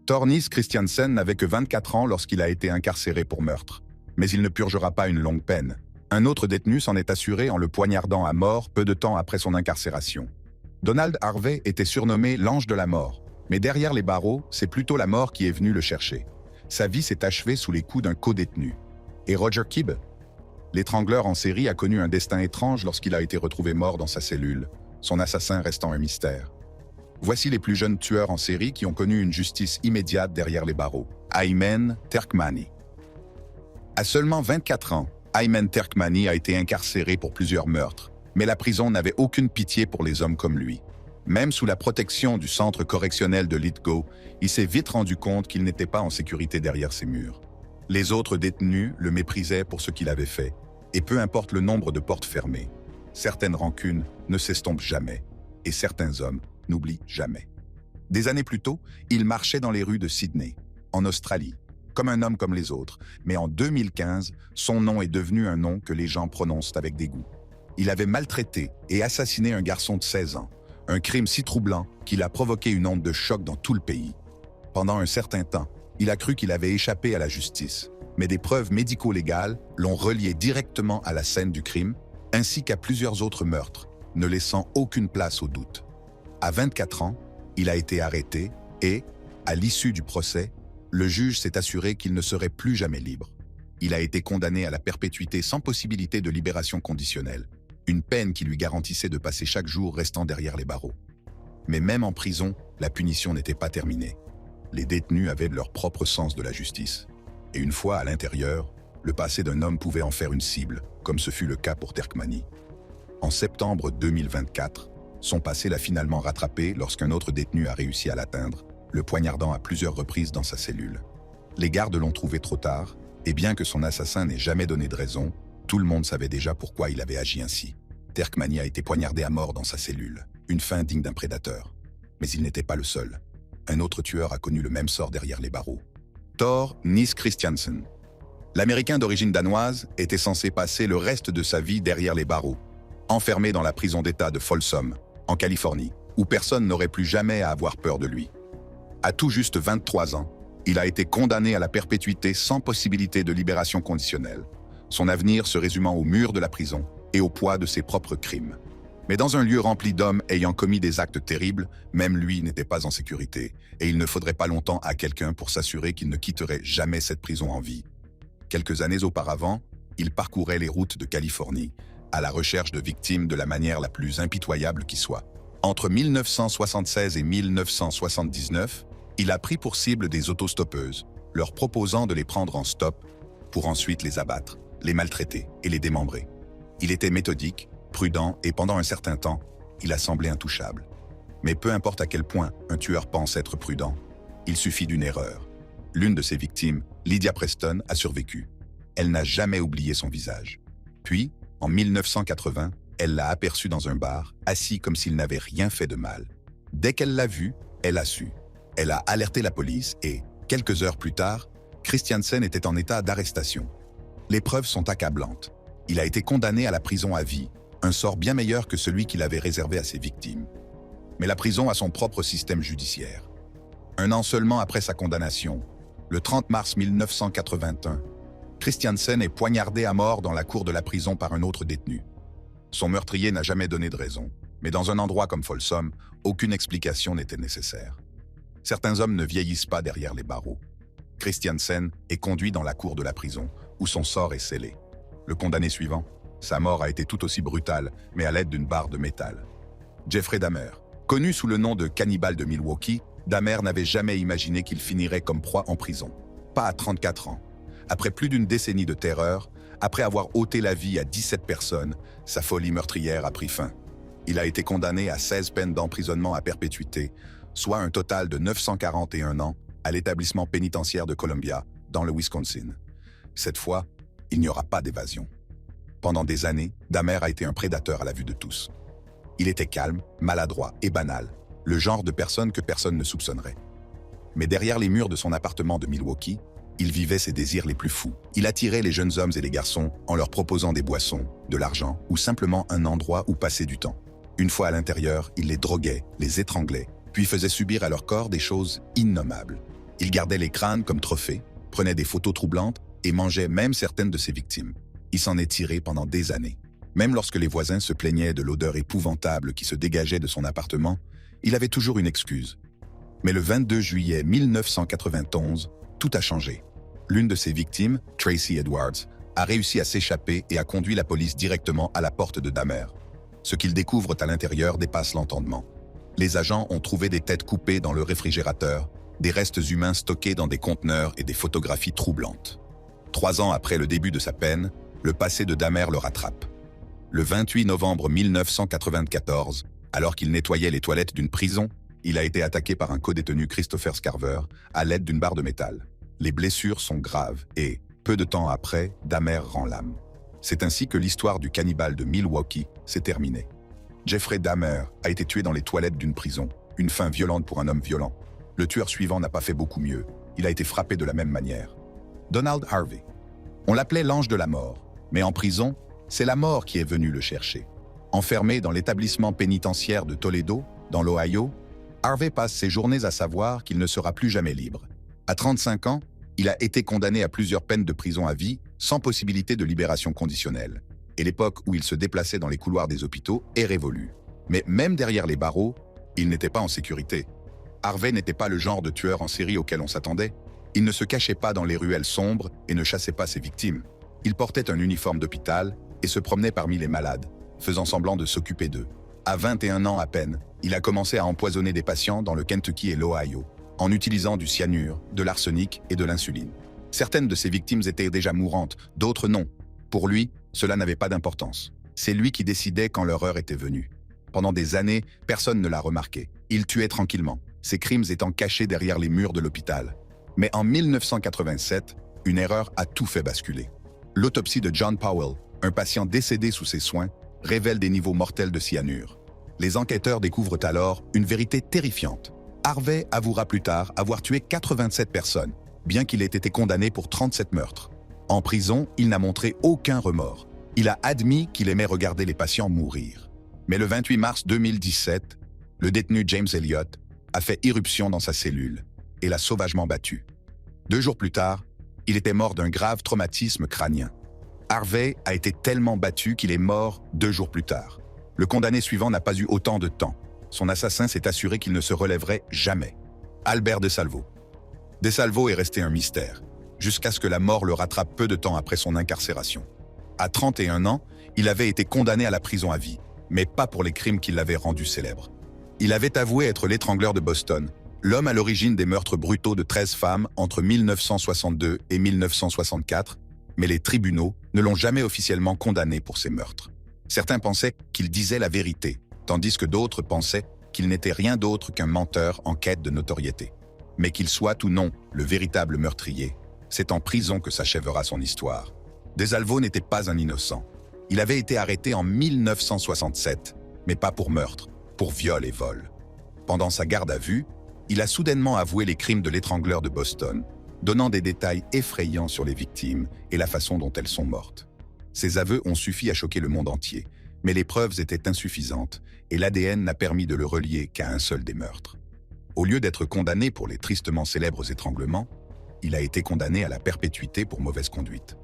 Tornis Christiansen n'avait que 24 ans lorsqu'il a été incarcéré pour meurtre. Mais il ne purgera pas une longue peine. Un autre détenu s'en est assuré en le poignardant à mort peu de temps après son incarcération. Donald Harvey était surnommé l'ange de la mort. Mais derrière les barreaux, c'est plutôt la mort qui est venue le chercher. Sa vie s'est achevée sous les coups d'un co-détenu. Et Roger Kibb? L'étrangleur en série a connu un destin étrange lorsqu'il a été retrouvé mort dans sa cellule, son assassin restant un mystère. Voici les plus jeunes tueurs en série qui ont connu une justice immédiate derrière les barreaux. Ayman Terkmani. À seulement 24 ans, Ayman Terkmani a été incarcéré pour plusieurs meurtres, mais la prison n'avait aucune pitié pour les hommes comme lui. Même sous la protection du centre correctionnel de Lithgow, il s'est vite rendu compte qu'il n'était pas en sécurité derrière ses murs. Les autres détenus le méprisaient pour ce qu'il avait fait, et peu importe le nombre de portes fermées, certaines rancunes ne s'estompent jamais, et certains hommes n'oublient jamais. Des années plus tôt, il marchait dans les rues de Sydney, en Australie, comme un homme comme les autres, mais en 2015, son nom est devenu un nom que les gens prononcent avec dégoût. Il avait maltraité et assassiné un garçon de 16 ans, un crime si troublant qu'il a provoqué une onde de choc dans tout le pays. Pendant un certain temps, il a cru qu'il avait échappé à la justice, mais des preuves médico-légales l'ont relié directement à la scène du crime, ainsi qu'à plusieurs autres meurtres, ne laissant aucune place au doute. À 24 ans, il a été arrêté et, à l'issue du procès, le juge s'est assuré qu'il ne serait plus jamais libre. Il a été condamné à la perpétuité sans possibilité de libération conditionnelle, une peine qui lui garantissait de passer chaque jour restant derrière les barreaux. Mais même en prison, la punition n'était pas terminée. Les détenus avaient leur propre sens de la justice. Et une fois à l'intérieur, le passé d'un homme pouvait en faire une cible, comme ce fut le cas pour Terkmani. En septembre 2024, son passé l'a finalement rattrapé lorsqu'un autre détenu a réussi à l'atteindre, le poignardant à plusieurs reprises dans sa cellule. Les gardes l'ont trouvé trop tard, et bien que son assassin n'ait jamais donné de raison, tout le monde savait déjà pourquoi il avait agi ainsi. Terkmani a été poignardé à mort dans sa cellule, une fin digne d'un prédateur. Mais il n'était pas le seul. Un autre tueur a connu le même sort derrière les barreaux. Tornis Christiansen. L'Américain d'origine danoise était censé passer le reste de sa vie derrière les barreaux, enfermé dans la prison d'État de Folsom, en Californie, où personne n'aurait plus jamais à avoir peur de lui. À tout juste 23 ans, il a été condamné à la perpétuité sans possibilité de libération conditionnelle, son avenir se résumant aux murs de la prison et au poids de ses propres crimes. Mais dans un lieu rempli d'hommes ayant commis des actes terribles, même lui n'était pas en sécurité, et il ne faudrait pas longtemps à quelqu'un pour s'assurer qu'il ne quitterait jamais cette prison en vie. Quelques années auparavant, il parcourait les routes de Californie, à la recherche de victimes de la manière la plus impitoyable qui soit. Entre 1976 et 1979, il a pris pour cible des autostoppeuses, leur proposant de les prendre en stop pour ensuite les abattre, les maltraiter et les démembrer. Il était méthodique, prudent et pendant un certain temps, il a semblé intouchable. Mais peu importe à quel point un tueur pense être prudent, il suffit d'une erreur. L'une de ses victimes, Lydia Preston, a survécu. Elle n'a jamais oublié son visage. Puis, en 1980, elle l'a aperçu dans un bar, assis comme s'il n'avait rien fait de mal. Dès qu'elle l'a vu, elle a su. Elle a alerté la police et, quelques heures plus tard, Christiansen était en état d'arrestation. Les preuves sont accablantes. Il a été condamné à la prison à vie, un sort bien meilleur que celui qu'il avait réservé à ses victimes. Mais la prison a son propre système judiciaire. Un an seulement après sa condamnation, le 30 mars 1981, Christiansen est poignardé à mort dans la cour de la prison par un autre détenu. Son meurtrier n'a jamais donné de raison, mais dans un endroit comme Folsom, aucune explication n'était nécessaire. Certains hommes ne vieillissent pas derrière les barreaux. Christiansen est conduit dans la cour de la prison, où son sort est scellé. Le condamné suivant, sa mort a été tout aussi brutale, mais à l'aide d'une barre de métal. Jeffrey Dahmer. Connu sous le nom de cannibale de Milwaukee, Dahmer n'avait jamais imaginé qu'il finirait comme proie en prison. Pas à 34 ans. Après plus d'une décennie de terreur, après avoir ôté la vie à 17 personnes, sa folie meurtrière a pris fin. Il a été condamné à 16 peines d'emprisonnement à perpétuité, soit un total de 941 ans, à l'établissement pénitentiaire de Columbia, dans le Wisconsin. Cette fois, il n'y aura pas d'évasion. Pendant des années, Dahmer a été un prédateur à la vue de tous. Il était calme, maladroit et banal, le genre de personne que personne ne soupçonnerait. Mais derrière les murs de son appartement de Milwaukee, il vivait ses désirs les plus fous. Il attirait les jeunes hommes et les garçons en leur proposant des boissons, de l'argent ou simplement un endroit où passer du temps. Une fois à l'intérieur, il les droguait, les étranglait, puis faisait subir à leur corps des choses innommables. Il gardait les crânes comme trophées, prenait des photos troublantes et mangeait même certaines de ses victimes. Il s'en est tiré pendant des années. Même lorsque les voisins se plaignaient de l'odeur épouvantable qui se dégageait de son appartement, il avait toujours une excuse. Mais le 22 juillet 1991, tout a changé. L'une de ses victimes, Tracy Edwards, a réussi à s'échapper et a conduit la police directement à la porte de Dahmer. Ce qu'ils découvrent à l'intérieur dépasse l'entendement. Les agents ont trouvé des têtes coupées dans le réfrigérateur, des restes humains stockés dans des conteneurs et des photographies troublantes. 3 ans après le début de sa peine, le passé de Dahmer le rattrape. Le 28 novembre 1994, alors qu'il nettoyait les toilettes d'une prison, il a été attaqué par un codétenu Christopher Scarver à l'aide d'une barre de métal. Les blessures sont graves et, peu de temps après, Dahmer rend l'âme. C'est ainsi que l'histoire du cannibale de Milwaukee s'est terminée. Jeffrey Dahmer a été tué dans les toilettes d'une prison, une fin violente pour un homme violent. Le tueur suivant n'a pas fait beaucoup mieux. Il a été frappé de la même manière. Donald Harvey. On l'appelait l'ange de la mort, mais en prison, c'est la mort qui est venue le chercher. Enfermé dans l'établissement pénitentiaire de Toledo, dans l'Ohio, Harvey passe ses journées à savoir qu'il ne sera plus jamais libre. À 35 ans, il a été condamné à plusieurs peines de prison à vie, sans possibilité de libération conditionnelle. Et l'époque où il se déplaçait dans les couloirs des hôpitaux est révolue. Mais même derrière les barreaux, il n'était pas en sécurité. Harvey n'était pas le genre de tueur en série auquel on s'attendait. Il ne se cachait pas dans les ruelles sombres et ne chassait pas ses victimes. Il portait un uniforme d'hôpital et se promenait parmi les malades, faisant semblant de s'occuper d'eux. À 21 ans à peine, il a commencé à empoisonner des patients dans le Kentucky et l'Ohio, en utilisant du cyanure, de l'arsenic et de l'insuline. Certaines de ses victimes étaient déjà mourantes, d'autres non. Pour lui, cela n'avait pas d'importance. C'est lui qui décidait quand leur heure était venue. Pendant des années, personne ne l'a remarqué. Il tuait tranquillement, ses crimes étant cachés derrière les murs de l'hôpital. Mais en 1987, une erreur a tout fait basculer. L'autopsie de John Powell, un patient décédé sous ses soins, révèle des niveaux mortels de cyanure. Les enquêteurs découvrent alors une vérité terrifiante. Harvey avouera plus tard avoir tué 87 personnes, bien qu'il ait été condamné pour 37 meurtres. En prison, il n'a montré aucun remords. Il a admis qu'il aimait regarder les patients mourir. Mais le 28 mars 2017, le détenu James Elliott a fait irruption dans sa cellule et l'a sauvagement battu. 2 jours plus tard, il était mort d'un grave traumatisme crânien. Harvey a été tellement battu qu'il est mort 2 jours plus tard. Le condamné suivant n'a pas eu autant de temps. Son assassin s'est assuré qu'il ne se relèverait jamais. Albert DeSalvo. DeSalvo est resté un mystère, jusqu'à ce que la mort le rattrape peu de temps après son incarcération. À 31 ans, il avait été condamné à la prison à vie, mais pas pour les crimes qui l'avaient rendu célèbre. Il avait avoué être l'étrangleur de Boston, l'homme à l'origine des meurtres brutaux de 13 femmes entre 1962 et 1964, mais les tribunaux ne l'ont jamais officiellement condamné pour ces meurtres. Certains pensaient qu'il disait la vérité, tandis que d'autres pensaient qu'il n'était rien d'autre qu'un menteur en quête de notoriété. Mais qu'il soit ou non le véritable meurtrier, c'est en prison que s'achèvera son histoire. DeSalvo n'était pas un innocent. Il avait été arrêté en 1967, mais pas pour meurtre, pour viol et vol. Pendant sa garde à vue, il a soudainement avoué les crimes de l'étrangleur de Boston, donnant des détails effrayants sur les victimes et la façon dont elles sont mortes. Ces aveux ont suffi à choquer le monde entier, mais les preuves étaient insuffisantes et l'ADN n'a permis de le relier qu'à un seul des meurtres. Au lieu d'être condamné pour les tristement célèbres étranglements, il a été condamné à la perpétuité pour mauvaise conduite.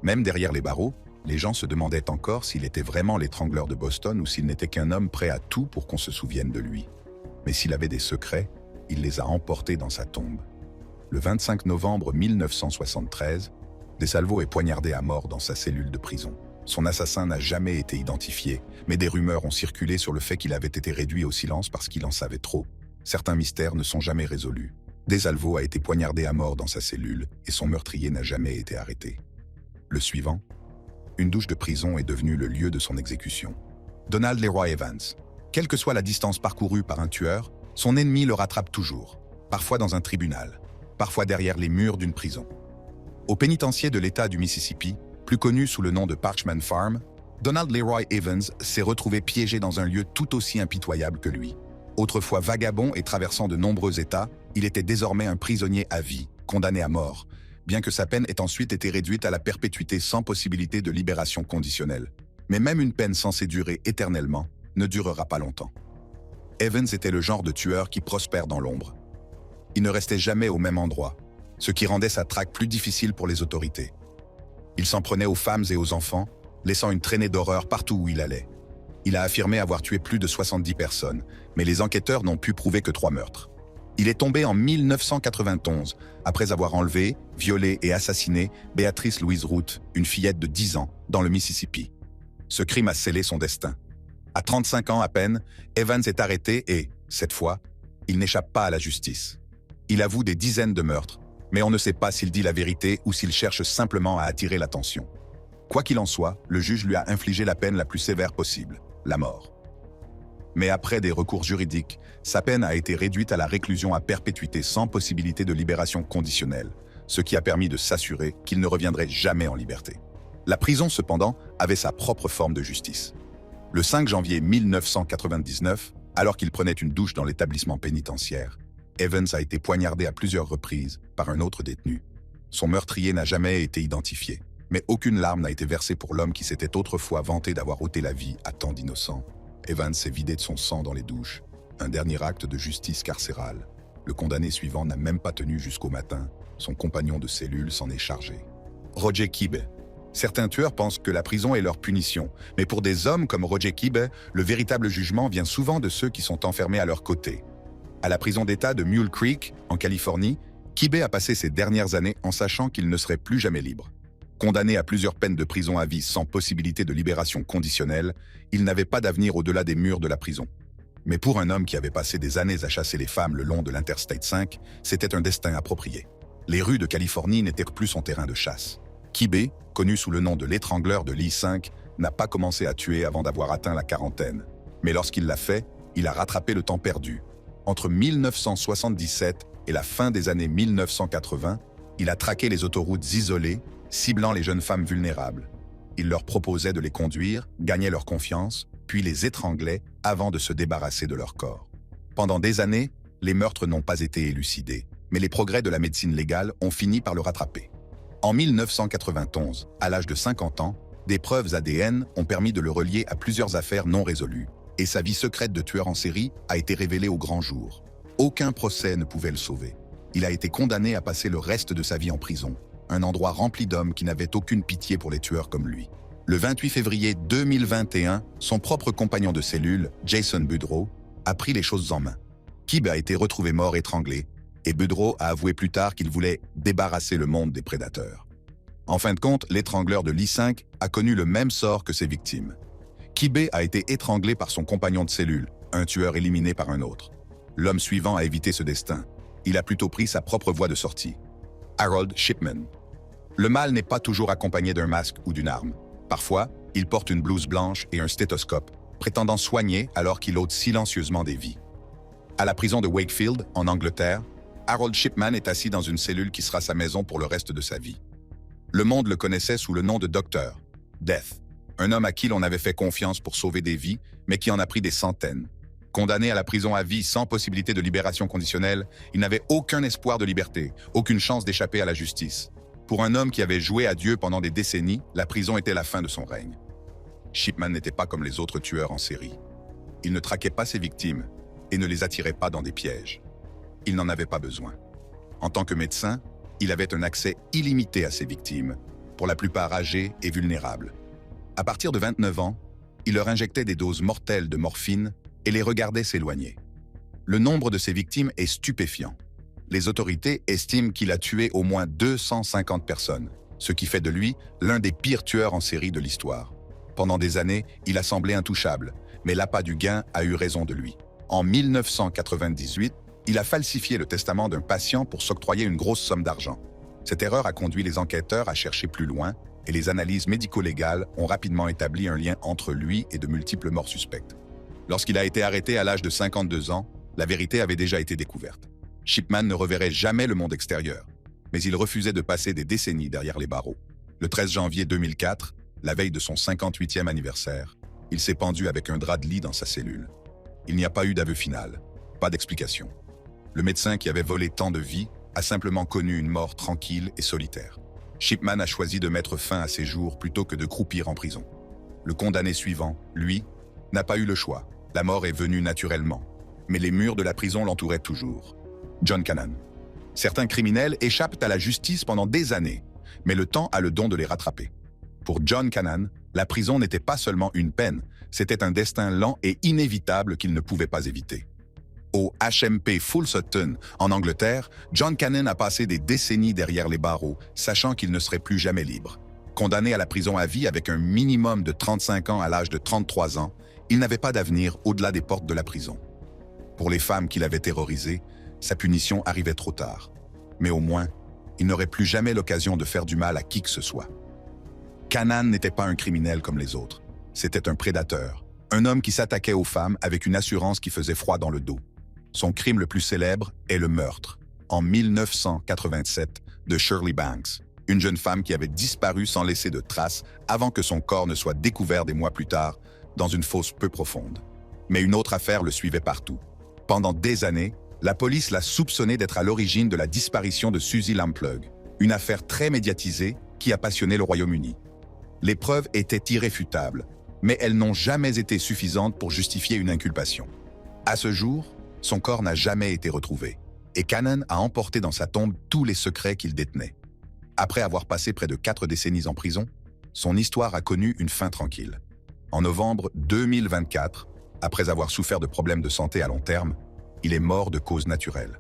Même derrière les barreaux, les gens se demandaient encore s'il était vraiment l'étrangleur de Boston ou s'il n'était qu'un homme prêt à tout pour qu'on se souvienne de lui. Mais s'il avait des secrets, il les a emportés dans sa tombe. Le 25 novembre 1973, DeSalvo est poignardé à mort dans sa cellule de prison. Son assassin n'a jamais été identifié, mais des rumeurs ont circulé sur le fait qu'il avait été réduit au silence parce qu'il en savait trop. Certains mystères ne sont jamais résolus. DeSalvo a été poignardé à mort dans sa cellule et son meurtrier n'a jamais été arrêté. Le suivant, une douche de prison est devenue le lieu de son exécution. Donald Leroy Evans. Quelle que soit la distance parcourue par un tueur, son ennemi le rattrape toujours, parfois dans un tribunal, parfois derrière les murs d'une prison. Au pénitencier de l'État du Mississippi, plus connu sous le nom de Parchman Farm, Donald Leroy Evans s'est retrouvé piégé dans un lieu tout aussi impitoyable que lui. Autrefois vagabond et traversant de nombreux États, il était désormais un prisonnier à vie, condamné à mort, bien que sa peine ait ensuite été réduite à la perpétuité sans possibilité de libération conditionnelle. Mais même une peine censée durer éternellement ne durera pas longtemps. Evans était le genre de tueur qui prospère dans l'ombre. Il ne restait jamais au même endroit, ce qui rendait sa traque plus difficile pour les autorités. Il s'en prenait aux femmes et aux enfants, laissant une traînée d'horreur partout où il allait. Il a affirmé avoir tué plus de 70 personnes, mais les enquêteurs n'ont pu prouver que 3 meurtres. Il est tombé en 1991, après avoir enlevé, violé et assassiné Béatrice Louise Root, une fillette de 10 ans, dans le Mississippi. Ce crime a scellé son destin. À 35 ans à peine, Evans est arrêté et, cette fois, il n'échappe pas à la justice. Il avoue des dizaines de meurtres, mais on ne sait pas s'il dit la vérité ou s'il cherche simplement à attirer l'attention. Quoi qu'il en soit, le juge lui a infligé la peine la plus sévère possible, la mort. Mais après des recours juridiques, sa peine a été réduite à la réclusion à perpétuité sans possibilité de libération conditionnelle, ce qui a permis de s'assurer qu'il ne reviendrait jamais en liberté. La prison, cependant, avait sa propre forme de justice. Le 5 janvier 1999, alors qu'il prenait une douche dans l'établissement pénitentiaire, Evans a été poignardé à plusieurs reprises par un autre détenu. Son meurtrier n'a jamais été identifié, mais aucune larme n'a été versée pour l'homme qui s'était autrefois vanté d'avoir ôté la vie à tant d'innocents. Evans s'est vidé de son sang dans les douches, un dernier acte de justice carcérale. Le condamné suivant n'a même pas tenu jusqu'au matin. Son compagnon de cellule s'en est chargé. Roger Kibbe. Certains tueurs pensent que la prison est leur punition, mais pour des hommes comme Roger Kibbe, le véritable jugement vient souvent de ceux qui sont enfermés à leur côté. À la prison d'État de Mule Creek, en Californie, Kibbe a passé ses dernières années en sachant qu'il ne serait plus jamais libre. Condamné à plusieurs peines de prison à vie sans possibilité de libération conditionnelle, il n'avait pas d'avenir au-delà des murs de la prison. Mais pour un homme qui avait passé des années à chasser les femmes le long de l'Interstate 5, c'était un destin approprié. Les rues de Californie n'étaient plus son terrain de chasse. Kibbe, connu sous le nom de l'étrangleur de l'I-5, n'a pas commencé à tuer avant d'avoir atteint la quarantaine. Mais lorsqu'il l'a fait, il a rattrapé le temps perdu. Entre 1977 et la fin des années 1980, il a traqué les autoroutes isolées, ciblant les jeunes femmes vulnérables. Il leur proposait de les conduire, gagnait leur confiance, puis les étranglait avant de se débarrasser de leur corps. Pendant des années, les meurtres n'ont pas été élucidés, mais les progrès de la médecine légale ont fini par le rattraper. En 1991, à l'âge de 50 ans, des preuves ADN ont permis de le relier à plusieurs affaires non résolues, et sa vie secrète de tueur en série a été révélée au grand jour. Aucun procès ne pouvait le sauver. Il a été condamné à passer le reste de sa vie en prison, un endroit rempli d'hommes qui n'avaient aucune pitié pour les tueurs comme lui. Le 28 février 2021, son propre compagnon de cellule, Jason Budrow, a pris les choses en main. Kibbe a été retrouvé mort étranglé, et Budrow a avoué plus tard qu'il voulait débarrasser le monde des prédateurs. En fin de compte, l'étrangleur de l'I-5 a connu le même sort que ses victimes. Kibbe a été étranglé par son compagnon de cellule, un tueur éliminé par un autre. L'homme suivant a évité ce destin. Il a plutôt pris sa propre voie de sortie. Harold Shipman. Le mal n'est pas toujours accompagné d'un masque ou d'une arme. Parfois, il porte une blouse blanche et un stéthoscope, prétendant soigner alors qu'il ôte silencieusement des vies. À la prison de Wakefield, en Angleterre, Harold Shipman est assis dans une cellule qui sera sa maison pour le reste de sa vie. Le monde le connaissait sous le nom de Dr. Death, un homme à qui l'on avait fait confiance pour sauver des vies, mais qui en a pris des centaines. Condamné à la prison à vie sans possibilité de libération conditionnelle, il n'avait aucun espoir de liberté, aucune chance d'échapper à la justice. Pour un homme qui avait joué à Dieu pendant des décennies, la prison était la fin de son règne. Shipman n'était pas comme les autres tueurs en série. Il ne traquait pas ses victimes et ne les attirait pas dans des pièges. Il n'en avait pas besoin. En tant que médecin, il avait un accès illimité à ses victimes, pour la plupart âgées et vulnérables. À partir de 29 ans, il leur injectait des doses mortelles de morphine et les regardait s'éloigner. Le nombre de ses victimes est stupéfiant. Les autorités estiment qu'il a tué au moins 250 personnes, ce qui fait de lui l'un des pires tueurs en série de l'histoire. Pendant des années, il a semblé intouchable, mais l'appât du gain a eu raison de lui. En 1998, il a falsifié le testament d'un patient pour s'octroyer une grosse somme d'argent. Cette erreur a conduit les enquêteurs à chercher plus loin, et les analyses médico-légales ont rapidement établi un lien entre lui et de multiples morts suspectes. Lorsqu'il a été arrêté à l'âge de 52 ans, la vérité avait déjà été découverte. Shipman ne reverrait jamais le monde extérieur, mais il refusait de passer des décennies derrière les barreaux. Le 13 janvier 2004, la veille de son 58e anniversaire, il s'est pendu avec un drap de lit dans sa cellule. Il n'y a pas eu d'aveu final, pas d'explication. Le médecin qui avait volé tant de vies a simplement connu une mort tranquille et solitaire. Shipman a choisi de mettre fin à ses jours plutôt que de croupir en prison. Le condamné suivant, lui, n'a pas eu le choix. La mort est venue naturellement, mais les murs de la prison l'entouraient toujours. John Cannan. Certains criminels échappent à la justice pendant des années, mais le temps a le don de les rattraper. Pour John Cannan, la prison n'était pas seulement une peine, c'était un destin lent et inévitable qu'il ne pouvait pas éviter. Au HMP Full Sutton, en Angleterre, John Cannan a passé des décennies derrière les barreaux, sachant qu'il ne serait plus jamais libre. Condamné à la prison à vie avec un minimum de 35 ans à l'âge de 33 ans, il n'avait pas d'avenir au-delà des portes de la prison. Pour les femmes qu'il avait terrorisées, sa punition arrivait trop tard. Mais au moins, il n'aurait plus jamais l'occasion de faire du mal à qui que ce soit. Cannan n'était pas un criminel comme les autres. C'était un prédateur, un homme qui s'attaquait aux femmes avec une assurance qui faisait froid dans le dos. Son crime le plus célèbre est le meurtre, en 1987, de Shirley Banks, une jeune femme qui avait disparu sans laisser de traces avant que son corps ne soit découvert des mois plus tard dans une fosse peu profonde. Mais une autre affaire le suivait partout. Pendant des années, la police l'a soupçonné d'être à l'origine de la disparition de Suzy Lamplugh, une affaire très médiatisée qui a passionné le Royaume-Uni. Les preuves étaient irréfutables, mais elles n'ont jamais été suffisantes pour justifier une inculpation. À ce jour, son corps n'a jamais été retrouvé, et Cannan a emporté dans sa tombe tous les secrets qu'il détenait. Après avoir passé près de 4 décennies en prison, son histoire a connu une fin tranquille. En novembre 2024, après avoir souffert de problèmes de santé à long terme, il est mort de cause naturelle.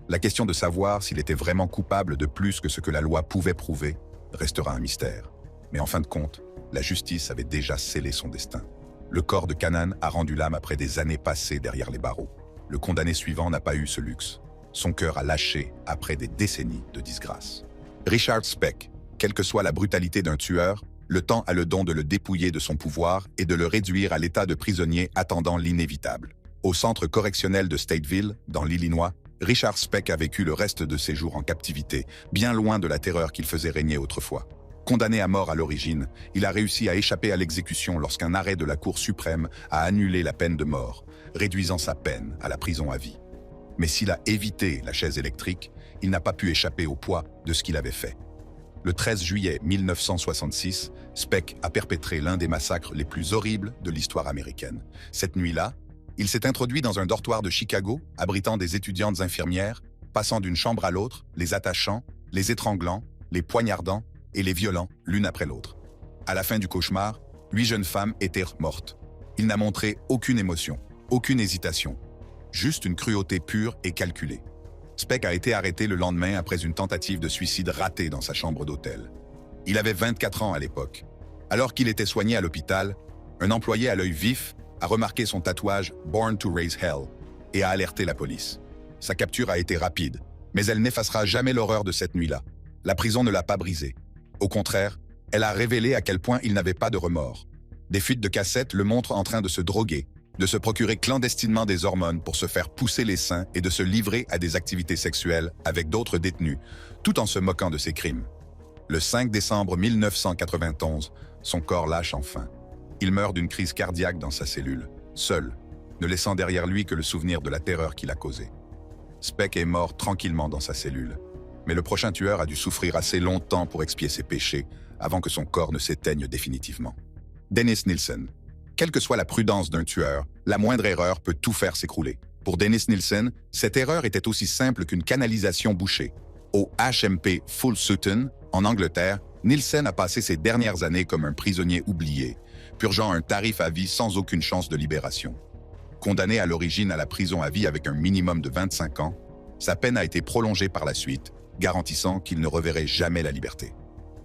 La question de savoir s'il était vraiment coupable de plus que ce que la loi pouvait prouver restera un mystère. Mais en fin de compte, la justice avait déjà scellé son destin. Le corps de Cannan a rendu l'âme après des années passées derrière les barreaux. Le condamné suivant n'a pas eu ce luxe. Son cœur a lâché après des décennies de disgrâce. Richard Speck, quelle que soit la brutalité d'un tueur, le temps a le don de le dépouiller de son pouvoir et de le réduire à l'état de prisonnier attendant l'inévitable. Au centre correctionnel de Stateville, dans l'Illinois, Richard Speck a vécu le reste de ses jours en captivité, bien loin de la terreur qu'il faisait régner autrefois. Condamné à mort à l'origine, il a réussi à échapper à l'exécution lorsqu'un arrêt de la Cour suprême a annulé la peine de mort, réduisant sa peine à la prison à vie. Mais s'il a évité la chaise électrique, il n'a pas pu échapper au poids de ce qu'il avait fait. Le 13 juillet 1966, Speck a perpétré l'un des massacres les plus horribles de l'histoire américaine. Cette nuit-là, il s'est introduit dans un dortoir de Chicago, abritant des étudiantes infirmières, passant d'une chambre à l'autre, les attachant, les étranglant, les poignardant et les violant l'une après l'autre. À la fin du cauchemar, 8 jeunes femmes étaient mortes. Il n'a montré aucune émotion, aucune hésitation, juste une cruauté pure et calculée. Speck a été arrêté le lendemain après une tentative de suicide ratée dans sa chambre d'hôtel. Il avait 24 ans à l'époque. Alors qu'il était soigné à l'hôpital, un employé à l'œil vif a remarqué son tatouage « Born to Raise Hell » et a alerté la police. Sa capture a été rapide, mais elle n'effacera jamais l'horreur de cette nuit-là. La prison ne l'a pas brisé. Au contraire, elle a révélé à quel point il n'avait pas de remords. Des fuites de cassettes le montrent en train de se droguer, de se procurer clandestinement des hormones pour se faire pousser les seins et de se livrer à des activités sexuelles avec d'autres détenus, tout en se moquant de ses crimes. Le 5 décembre 1991, son corps lâche enfin. Il meurt d'une crise cardiaque dans sa cellule, seul, ne laissant derrière lui que le souvenir de la terreur qu'il a causée. Speck est mort tranquillement dans sa cellule, mais le prochain tueur a dû souffrir assez longtemps pour expier ses péchés avant que son corps ne s'éteigne définitivement. Dennis Nilsen. Quelle que soit la prudence d'un tueur, la moindre erreur peut tout faire s'écrouler. Pour Dennis Nilsen, cette erreur était aussi simple qu'une canalisation bouchée. Au HMP Full Sutton, en Angleterre, Nilsen a passé ses dernières années comme un prisonnier oublié, purgeant un tarif à vie sans aucune chance de libération. Condamné à l'origine à la prison à vie avec un minimum de 25 ans, sa peine a été prolongée par la suite, garantissant qu'il ne reverrait jamais la liberté.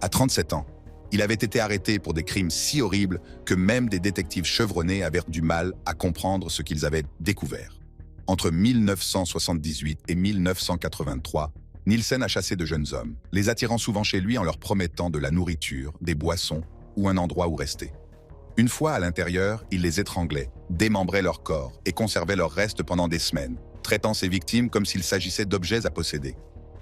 À 37 ans, il avait été arrêté pour des crimes si horribles que même des détectives chevronnés avaient du mal à comprendre ce qu'ils avaient découvert. Entre 1978 et 1983, Nilsen a chassé de jeunes hommes, les attirant souvent chez lui en leur promettant de la nourriture, des boissons ou un endroit où rester. Une fois à l'intérieur, il les étranglait, démembrait leur corps et conservait leurs restes pendant des semaines, traitant ses victimes comme s'il s'agissait d'objets à posséder.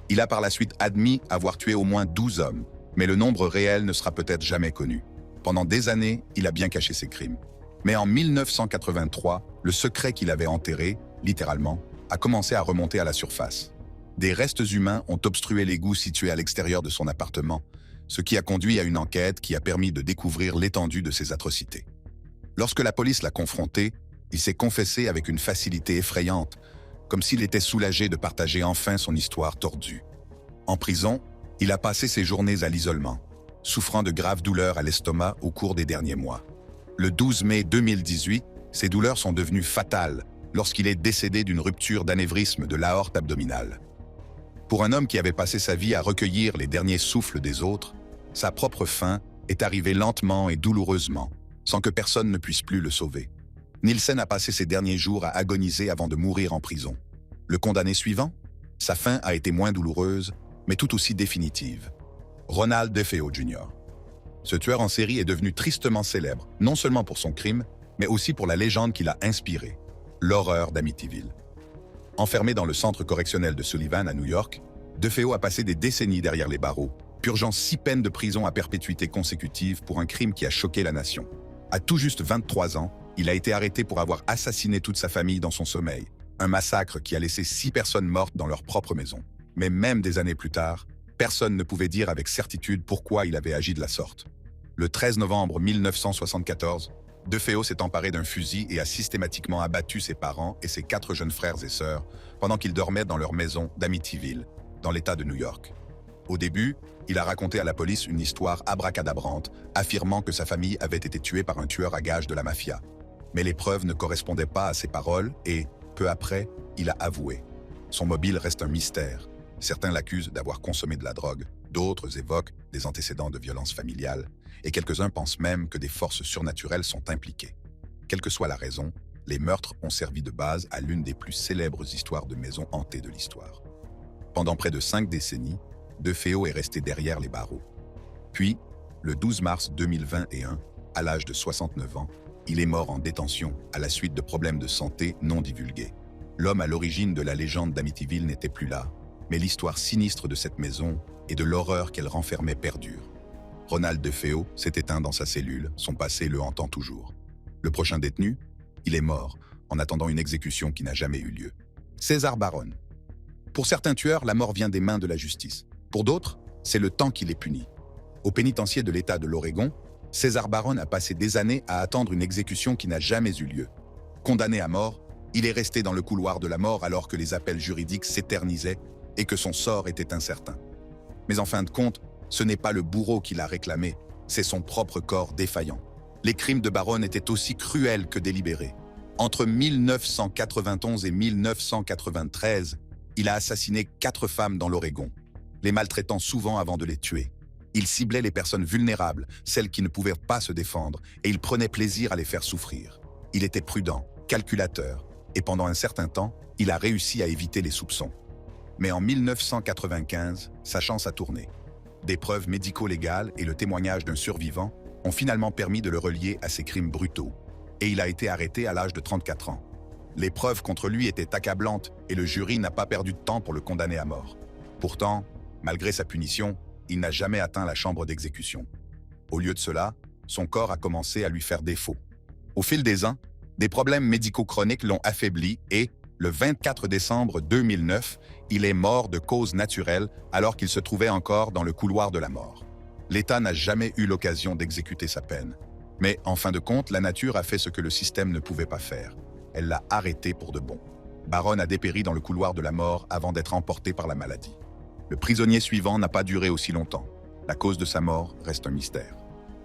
Il a par la suite admis avoir tué au moins 12 hommes, mais le nombre réel ne sera peut-être jamais connu. Pendant des années, il a bien caché ses crimes. Mais en 1983, le secret qu'il avait enterré, littéralement, a commencé à remonter à la surface. Des restes humains ont obstrué l'égout situé à l'extérieur de son appartement, ce qui a conduit à une enquête qui a permis de découvrir l'étendue de ses atrocités. Lorsque la police l'a confronté, il s'est confessé avec une facilité effrayante, comme s'il était soulagé de partager enfin son histoire tordue. En prison, il a passé ses journées à l'isolement, souffrant de graves douleurs à l'estomac au cours des derniers mois. Le 12 mai 2018, ces douleurs sont devenues fatales lorsqu'il est décédé d'une rupture d'anévrisme de l'aorte abdominale. Pour un homme qui avait passé sa vie à recueillir les derniers souffles des autres, sa propre fin est arrivée lentement et douloureusement, sans que personne ne puisse plus le sauver. Nielsen a passé ses derniers jours à agoniser avant de mourir en prison. Le condamné suivant? Sa fin a été moins douloureuse, mais tout aussi définitive. Ronald DeFeo Jr. Ce tueur en série est devenu tristement célèbre, non seulement pour son crime, mais aussi pour la légende qu'il a inspirée, l'horreur d'Amityville. Enfermé dans le centre correctionnel de Sullivan à New York, DeFeo a passé des décennies derrière les barreaux, purgeant 6 peines de prison à perpétuité consécutive pour un crime qui a choqué la nation. À tout juste 23 ans, il a été arrêté pour avoir assassiné toute sa famille dans son sommeil, un massacre qui a laissé 6 personnes mortes dans leur propre maison. Mais même des années plus tard, personne ne pouvait dire avec certitude pourquoi il avait agi de la sorte. Le 13 novembre 1974, DeFeo s'est emparé d'un fusil et a systématiquement abattu ses parents et ses 4 jeunes frères et sœurs pendant qu'ils dormaient dans leur maison d'Amityville, dans l'État de New York. Au début, il a raconté à la police une histoire abracadabrante, affirmant que sa famille avait été tuée par un tueur à gages de la mafia. Mais les preuves ne correspondaient pas à ses paroles et, peu après, il a avoué. Son mobile reste un mystère. Certains l'accusent d'avoir consommé de la drogue, d'autres évoquent des antécédents de violence familiale, et quelques-uns pensent même que des forces surnaturelles sont impliquées. Quelle que soit la raison, les meurtres ont servi de base à l'une des plus célèbres histoires de maisons hantées de l'histoire. Pendant près de 5 décennies, DeFeo est resté derrière les barreaux. Puis, le 12 mars 2021, à l'âge de 69 ans, il est mort en détention à la suite de problèmes de santé non divulgués. L'homme à l'origine de la légende d'Amityville n'était plus là, mais l'histoire sinistre de cette maison et de l'horreur qu'elle renfermait perdure. Ronald DeFeo s'est éteint dans sa cellule, son passé le hantant toujours. Le prochain détenu, il est mort, en attendant une exécution qui n'a jamais eu lieu. César Barron. Pour certains tueurs, la mort vient des mains de la justice. Pour d'autres, c'est le temps qui les punit. Au pénitencier de l'État de l'Oregon, César Barron a passé des années à attendre une exécution qui n'a jamais eu lieu. Condamné à mort, il est resté dans le couloir de la mort alors que les appels juridiques s'éternisaient et que son sort était incertain. Mais en fin de compte, ce n'est pas le bourreau qui l'a réclamé, c'est son propre corps défaillant. Les crimes de Barron étaient aussi cruels que délibérés. Entre 1991 et 1993, il a assassiné 4 femmes dans l'Oregon, les maltraitant souvent avant de les tuer. Il ciblait les personnes vulnérables, celles qui ne pouvaient pas se défendre, et il prenait plaisir à les faire souffrir. Il était prudent, calculateur, et pendant un certain temps, il a réussi à éviter les soupçons. Mais en 1995, sa chance a tourné. Des preuves médico-légales et le témoignage d'un survivant ont finalement permis de le relier à ces crimes brutaux, et il a été arrêté à l'âge de 34 ans. Les preuves contre lui étaient accablantes et le jury n'a pas perdu de temps pour le condamner à mort. Pourtant, malgré sa punition, il n'a jamais atteint la chambre d'exécution. Au lieu de cela, son corps a commencé à lui faire défaut. Au fil des ans, des problèmes médicaux chroniques l'ont affaibli et, le 24 décembre 2009, il est mort de cause naturelle alors qu'il se trouvait encore dans le couloir de la mort. L'État n'a jamais eu l'occasion d'exécuter sa peine. Mais en fin de compte, la nature a fait ce que le système ne pouvait pas faire. Elle l'a arrêté pour de bon. Barron a dépéri dans le couloir de la mort avant d'être emporté par la maladie. Le prisonnier suivant n'a pas duré aussi longtemps. La cause de sa mort reste un mystère.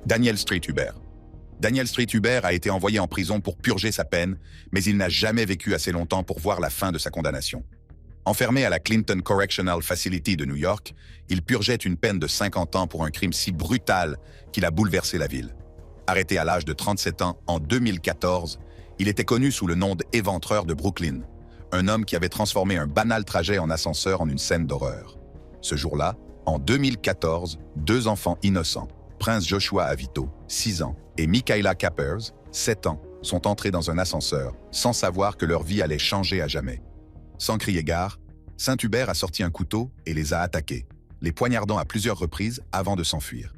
Daniel Street Huber. Daniel Street Huber a été envoyé en prison pour purger sa peine, mais il n'a jamais vécu assez longtemps pour voir la fin de sa condamnation. Enfermé à la Clinton Correctional Facility de New York, il purgeait une peine de 50 ans pour un crime si brutal qu'il a bouleversé la ville. Arrêté à l'âge de 37 ans en 2014, il était connu sous le nom d'Éventreur de Brooklyn, un homme qui avait transformé un banal trajet en ascenseur en une scène d'horreur. Ce jour-là, en 2014, 2 enfants innocents, Prince Joshua Avito, 6 ans, et Michaela Capers, 7 ans, sont entrés dans un ascenseur sans savoir que leur vie allait changer à jamais. Sans crier gare, Saint-Hubert a sorti un couteau et les a attaqués, les poignardant à plusieurs reprises avant de s'enfuir.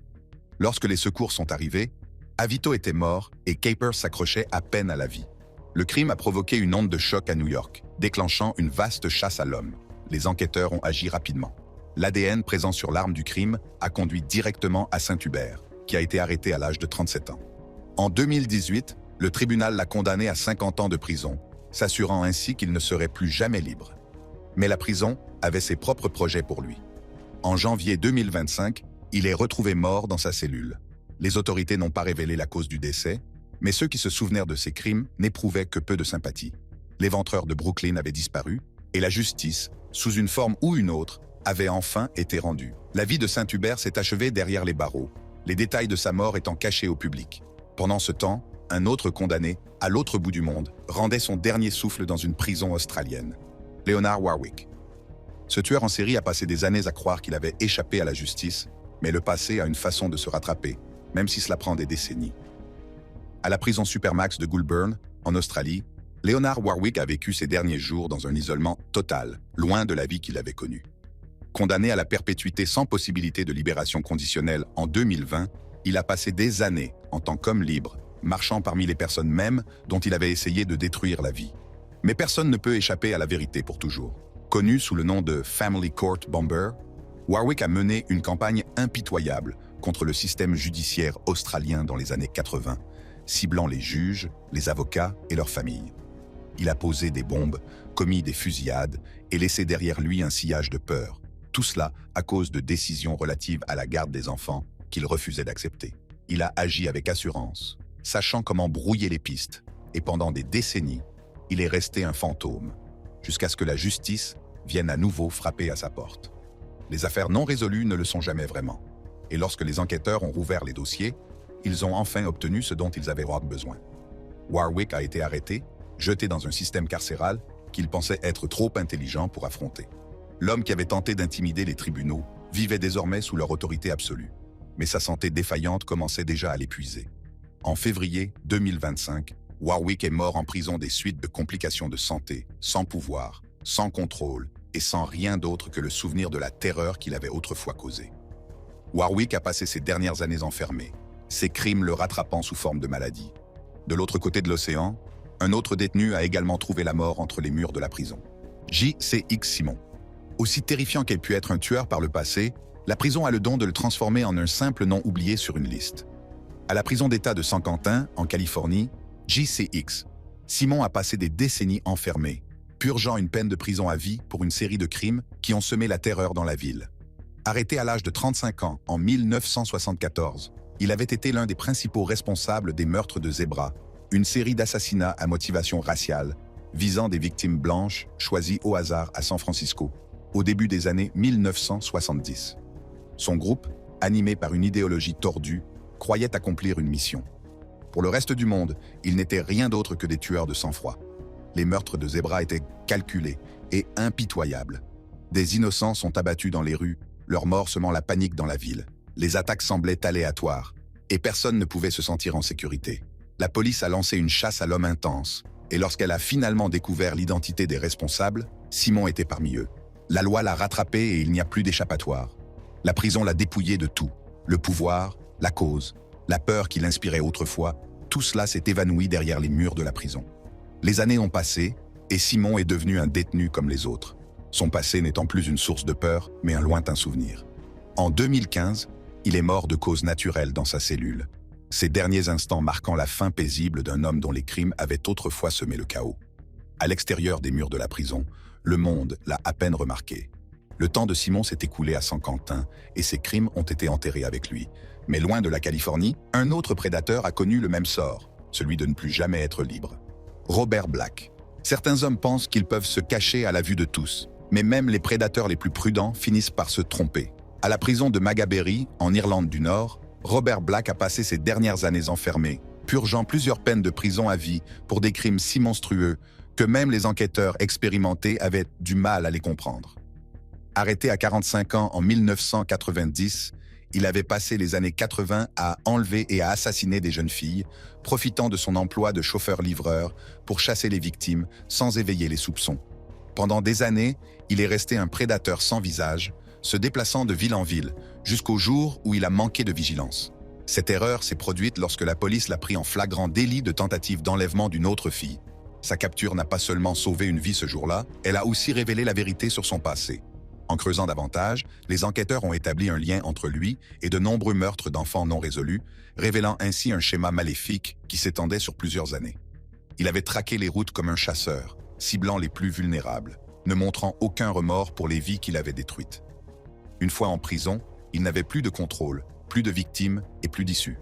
Lorsque les secours sont arrivés, Avito était mort et Capers s'accrochait à peine à la vie. Le crime a provoqué une onde de choc à New York, déclenchant une vaste chasse à l'homme. Les enquêteurs ont agi rapidement. L'ADN présent sur l'arme du crime a conduit directement à Saint-Hubert, qui a été arrêté à l'âge de 37 ans. En 2018, le tribunal l'a condamné à 50 ans de prison, s'assurant ainsi qu'il ne serait plus jamais libre. Mais la prison avait ses propres projets pour lui. En janvier 2025, il est retrouvé mort dans sa cellule. Les autorités n'ont pas révélé la cause du décès, mais ceux qui se souvenaient de ses crimes n'éprouvaient que peu de sympathie. L'éventreur de Brooklyn avait disparu, et la justice, sous une forme ou une autre, avait enfin été rendue. La vie de Saint-Hubert s'est achevée derrière les barreaux, les détails de sa mort étant cachés au public. Pendant ce temps, un autre condamné, à l'autre bout du monde, rendait son dernier souffle dans une prison australienne. Leonard Warwick. Ce tueur en série a passé des années à croire qu'il avait échappé à la justice, mais le passé a une façon de se rattraper, même si cela prend des décennies. À la prison Supermax de Goulburn, en Australie, Leonard Warwick a vécu ses derniers jours dans un isolement total, loin de la vie qu'il avait connue. Condamné à la perpétuité sans possibilité de libération conditionnelle en 2020, il a passé des années en tant qu'homme libre, marchant parmi les personnes mêmes dont il avait essayé de détruire la vie. Mais personne ne peut échapper à la vérité pour toujours. Connu sous le nom de Family Court Bomber, Warwick a mené une campagne impitoyable contre le système judiciaire australien dans les années 80, ciblant les juges, les avocats et leurs familles. Il a posé des bombes, commis des fusillades et laissé derrière lui un sillage de peur. Tout cela à cause de décisions relatives à la garde des enfants qu'il refusait d'accepter. Il a agi avec assurance, sachant comment brouiller les pistes, et pendant des décennies, il est resté un fantôme, jusqu'à ce que la justice vienne à nouveau frapper à sa porte. Les affaires non résolues ne le sont jamais vraiment, et lorsque les enquêteurs ont rouvert les dossiers, ils ont enfin obtenu ce dont ils avaient besoin. Warwick a été arrêté, jeté dans un système carcéral qu'il pensait être trop intelligent pour affronter. L'homme qui avait tenté d'intimider les tribunaux vivait désormais sous leur autorité absolue, mais sa santé défaillante commençait déjà à l'épuiser. En février 2025, Warwick est mort en prison des suites de complications de santé, sans pouvoir, sans contrôle et sans rien d'autre que le souvenir de la terreur qu'il avait autrefois causée. Warwick a passé ses dernières années enfermé, ses crimes le rattrapant sous forme de maladie. De l'autre côté de l'océan, un autre détenu a également trouvé la mort entre les murs de la prison. J.C.X. Simon. Aussi terrifiant qu'elle pu être un tueur par le passé, la prison a le don de le transformer en un simple nom oublié sur une liste. À la prison d'État de San Quentin, en Californie, J.C.X. Simon a passé des décennies enfermé, purgeant une peine de prison à vie pour une série de crimes qui ont semé la terreur dans la ville. Arrêté à l'âge de 35 ans en 1974, il avait été l'un des principaux responsables des meurtres de Zebra, une série d'assassinats à motivation raciale, visant des victimes blanches choisies au hasard à San Francisco, au début des années 1970. Son groupe, animé par une idéologie tordue, croyait accomplir une mission. Pour le reste du monde, ils n'étaient rien d'autre que des tueurs de sang-froid. Les meurtres de Zebra étaient calculés et impitoyables. Des innocents sont abattus dans les rues, leur mort semant la panique dans la ville. Les attaques semblaient aléatoires, et personne ne pouvait se sentir en sécurité. La police a lancé une chasse à l'homme intense, et lorsqu'elle a finalement découvert l'identité des responsables, Simon était parmi eux. La loi l'a rattrapé et il n'y a plus d'échappatoire. La prison l'a dépouillé de tout. Le pouvoir, la cause, la peur qu'il inspirait autrefois, tout cela s'est évanoui derrière les murs de la prison. Les années ont passé, et Simon est devenu un détenu comme les autres. Son passé n'étant plus une source de peur, mais un lointain souvenir. En 2015, il est mort de cause naturelle dans sa cellule. Ces derniers instants marquant la fin paisible d'un homme dont les crimes avaient autrefois semé le chaos. À l'extérieur des murs de la prison, le monde l'a à peine remarqué. Le temps de Simon s'est écoulé à San Quentin et ses crimes ont été enterrés avec lui. Mais loin de la Californie, un autre prédateur a connu le même sort, celui de ne plus jamais être libre. Robert Black. Certains hommes pensent qu'ils peuvent se cacher à la vue de tous, mais même les prédateurs les plus prudents finissent par se tromper. À la prison de Magaberry, en Irlande du Nord, Robert Black a passé ses dernières années enfermé, purgeant plusieurs peines de prison à vie pour des crimes si monstrueux que même les enquêteurs expérimentés avaient du mal à les comprendre. Arrêté à 45 ans en 1990, il avait passé les années 80 à enlever et à assassiner des jeunes filles, profitant de son emploi de chauffeur-livreur pour chasser les victimes sans éveiller les soupçons. Pendant des années, il est resté un prédateur sans visage, se déplaçant de ville en ville, jusqu'au jour où il a manqué de vigilance. Cette erreur s'est produite lorsque la police l'a pris en flagrant délit de tentative d'enlèvement d'une autre fille. Sa capture n'a pas seulement sauvé une vie ce jour-là, elle a aussi révélé la vérité sur son passé. En creusant davantage, les enquêteurs ont établi un lien entre lui et de nombreux meurtres d'enfants non résolus, révélant ainsi un schéma maléfique qui s'étendait sur plusieurs années. Il avait traqué les routes comme un chasseur, ciblant les plus vulnérables, ne montrant aucun remords pour les vies qu'il avait détruites. Une fois en prison, il n'avait plus de contrôle, plus de victimes et plus d'issue.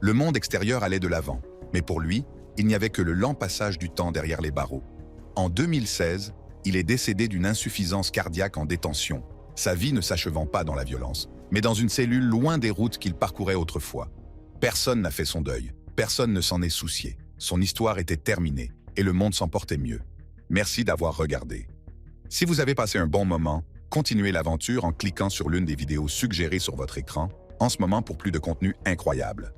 Le monde extérieur allait de l'avant, mais pour lui, il n'y avait que le lent passage du temps derrière les barreaux. En 2016, il est décédé d'une insuffisance cardiaque en détention, sa vie ne s'achevant pas dans la violence, mais dans une cellule loin des routes qu'il parcourait autrefois. Personne n'a fait son deuil, personne ne s'en est soucié. Son histoire était terminée et le monde s'en portait mieux. Merci d'avoir regardé. Si vous avez passé un bon moment, continuez l'aventure en cliquant sur l'une des vidéos suggérées sur votre écran en ce moment pour plus de contenu incroyable.